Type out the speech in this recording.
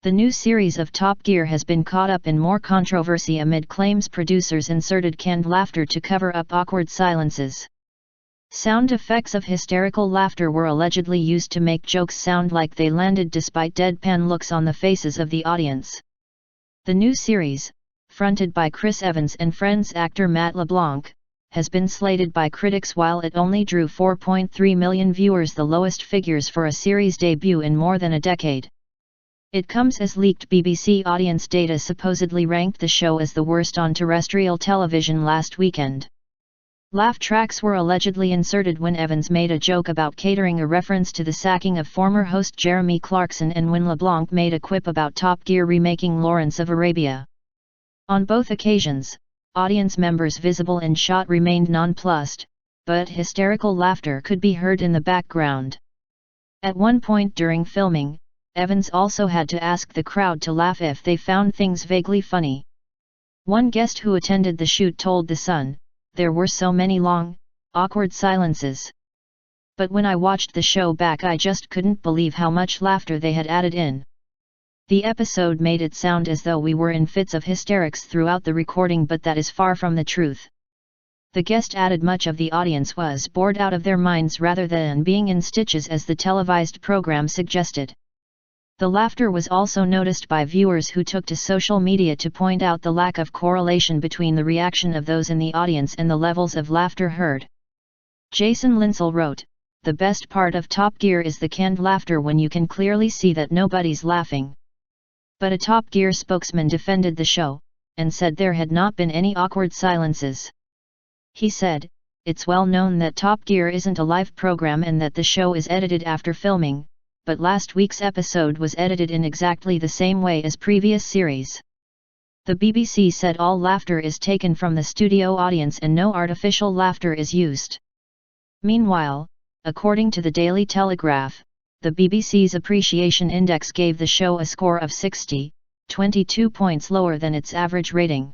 The new series of Top Gear has been caught up in more controversy amid claims producers inserted canned laughter to cover up awkward silences. Sound effects of hysterical laughter were allegedly used to make jokes sound like they landed despite deadpan looks on the faces of the audience. The new series, fronted by Chris Evans and Friends actor Matt LeBlanc, has been slated by critics while it only drew 4.3 million viewers, the lowest figures for a series debut in more than a decade. It comes as leaked BBC audience data supposedly ranked the show as the worst on terrestrial television last weekend. Laugh tracks were allegedly inserted when Evans made a joke about catering, a reference to the sacking of former host Jeremy Clarkson, and when LeBlanc made a quip about Top Gear remaking Lawrence of Arabia. On both occasions, audience members visible in shot remained nonplussed, but hysterical laughter could be heard in the background. At one point during filming, Evans also had to ask the crowd to laugh if they found things vaguely funny. One guest who attended the shoot told The Sun, "There were so many long, awkward silences. But when I watched the show back, I just couldn't believe how much laughter they had added in. The episode made it sound as though we were in fits of hysterics throughout the recording, but that is far from the truth." The guest added much of the audience was bored out of their minds rather than being in stitches as the televised program suggested. The laughter was also noticed by viewers who took to social media to point out the lack of correlation between the reaction of those in the audience and the levels of laughter heard. Jason Linsell wrote, "The best part of Top Gear is the canned laughter when you can clearly see that nobody's laughing." But a Top Gear spokesman defended the show, and said there had not been any awkward silences. He said, "It's well known that Top Gear isn't a live program and that the show is edited after filming, but last week's episode was edited in exactly the same way as previous series." The BBC said all laughter is taken from the studio audience and no artificial laughter is used. Meanwhile, according to the Daily Telegraph, the BBC's Appreciation Index gave the show a score of 60, 22 points lower than its average rating.